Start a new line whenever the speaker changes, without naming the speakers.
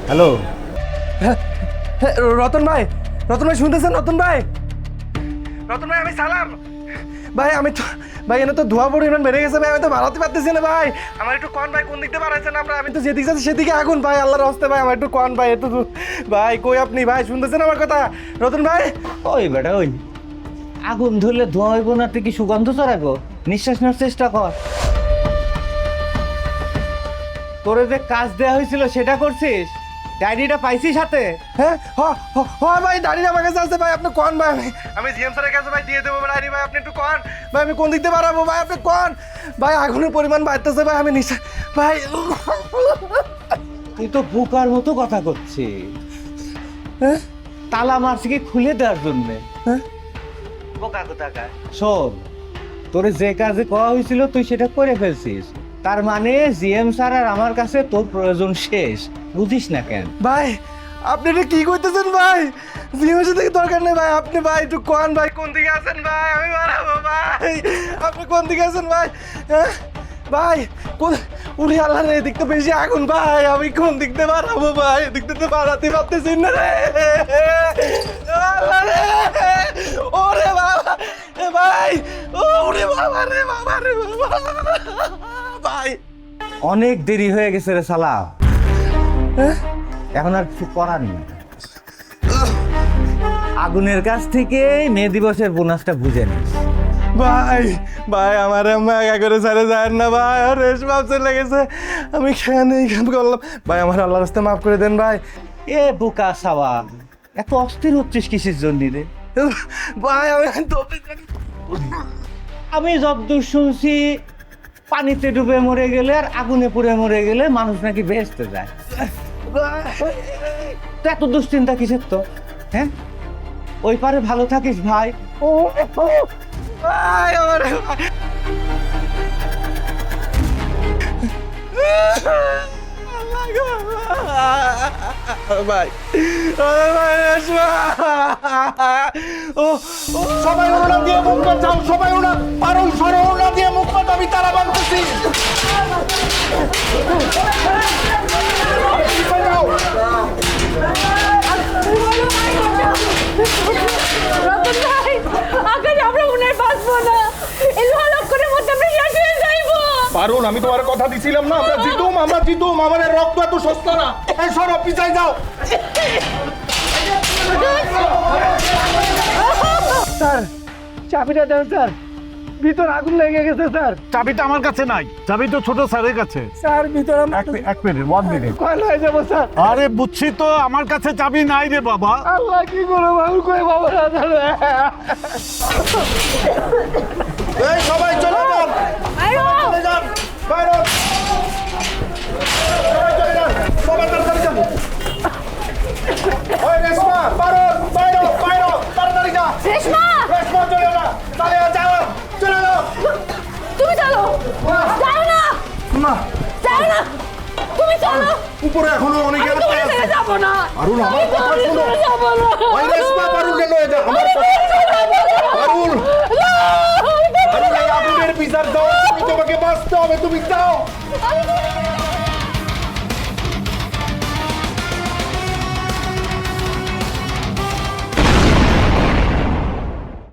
Hello.
হ্যাঁ, হ্যাঁ, রতন ভাই শুনতেছেন? রতন ভাই আমি সালাম ভাই। আমি তো ভাই এনে তো ধোয়া পরিমাণ বেড়ে গেছে ভাই, আমি তো বাড়াতে পারতেছি না ভাই। আমার একটু কন ভাই, কোন দিক দিয়ে বাড়াইছেন আপনারা? আমি তো যেদিকে যাচ্ছি সেদিকে আগুন ভাই, আল্লাহর হস্তে ভাই। আমার একটু কন ভাই, একটু ভাই কই আপনি ভাই? শুনতেছেন আমার কথা রতন ভাই?
ওই বেটা ওই আগুন ধরলে ধোঁয়া হইব না, তুই কি সুগন্ধ ছড়াবো? নিঃশ্বাস নেওয়ার চেষ্টা কর। তোরে যে কাজ দেওয়া হয়েছিল সেটা করছিস? ডায়েরিটা পাইছিস হাতে?
হ্যাঁ ভাই, দাঁড়িয়ে আমার কাছে আছে ভাই। আপনি কন ভাই, আমি জিএম স্যারের কাছে ভাই দিয়ে দেবো ডায়েরি ভাই। আপনি একটু কন ভাই, আমি কোন দিক দিয়ে বাড়াবো ভাই? আপনি কন ভাই। আগুনের পরিমাণ বাড়তেছে ভাই, আমি নিশ্চয় ভাই।
তুই তো বোকার মতো কথা করছিস।
হ্যাঁ
তালা মারছি কি খুলে দেওয়ার জন্যে?
হ্যাঁ
বোকা কোথাকার। শোন, তোরে যে কাজে করা হয়েছিল তুই সেটা করে ফেলছিস, তার মানে জিএম স্যার আর আমার কাছে তোর প্রয়োজন শেষ। বুঝিস না কেন?
ভাই আপনি এটা কি করতেছেন ভাই? জিএমের থেকে দরকার নেই ভাই। আপনি ভাই একটু কন ভাই, কোন দিকে আছেন ভাই? আমি বাড়াবো ভাই। আপনি কোন দিকে আছেন ভাই? হ্যাঁ ভাই কোন? উনি আল্লাহ রে, এদিক তো বেশি আগুন ভাই। আমি কোন দিক দিয়ে বাড়াবো ভাই? এদিক দিয়ে তো বাড়াতে পারতেছি না রে। আল্লাহ রে, ওরে বাবা এ ভাই, ওরে বাবা রে, বাবা রে বাবা ভাই।
অনেক দেরি হয়ে গেছে রে শালা,
হ্যাঁ
এখন আর কিছু করার নেই। আগুনের কাছ থেকে মে দিবসের বোনাসটা বুঝে নিস।
ভাই আমার আম্মা একা করে ছেড়ে যায় না ভাই। আর রেশমাপ চলে গেছে, আমি খেয়ে কাম করলাম ভাই। আমার আল্লাহর রাস্তায় মাফ করে দেন ভাই।
এ বোকা সাওয়া, এত অস্থির হচ্ছিস কিসের জন্য রে?
ভাই
আমি যতদূর শুনছি পানিতে ডুবে মরে গেলে আর আগুনে পুড়ে মরে গেলে মানুষ নাকি বেহেশতে যায়। তো এত দুশ্চিন্তা কিসের তো? হ্যাঁ, ওই পারে ভালো থাকিস ভাই।
ভাই আমার ভাই ভাই রেশমা।
সবাই ওনা দিয়ে মুখ বাঁচাও, সবাই ওনা পারুল সরো, ওনা দিয়ে মুখ বাঁচাও, আমি তারা বাঁধতেছি।
রতন ভাই, আকাশ আমরা মনে হয় বাঁচবো না। এই লক্ষণের মধ্যে আমরা শেষ হয়ে যাইবো।
পারুল, আমি তোমার কথা দিছিলাম না, আমরা জিতুম। আমাদের রক্ত এত সস্তা না। এই সরো, পিছাই যাও।
স্যার চাবিটা দেন স্যার, ভিতর আগুন লেগে গেছে স্যার।
চাবিটা আমার কাছে নাই, চাবি তো ছোট স্যারের কাছে।
স্যার ভিতর
এক মিনিট, 1 মিনিট।
কয়লা হয়ে যাবো স্যার।
আরে বুঝছি তো, আমার কাছে চাবি নাই রে বাবা।
আল্লাহ কি করবো আমি, কই বাবা না জানে।
এই সবাই চলে যান, চলে যান, বাইরে। সবাই চলে যান, সবাই তাড়াতাড়ি যান। ওই রেশমা, পারুল, বাইরে, তাড়াতাড়ি যা।
রেশমা,
রেশমা চলে যা, যাও, চলে যাও।
তুমি চলো। যাও না,
না,
যাও না, তুমি চলো।
উপরে এখনো অনেক
আমি তোমার ছেড়ে যাবো না।
পারুল, আমার কথা
আমি
শোনো।
ছেড়ে যাবো না।
ওই রেশমা, পারুলকে লয়ে যা। আমার
আমি
কথা-
ছেড়ে যাবো না।
পারুল,
না, আমি
পারুল, এই আগুনের বিচার দাও। তুমি, তোমাকে বাঁচতে হবে, তুমি যাও।
আমি ছেড়ে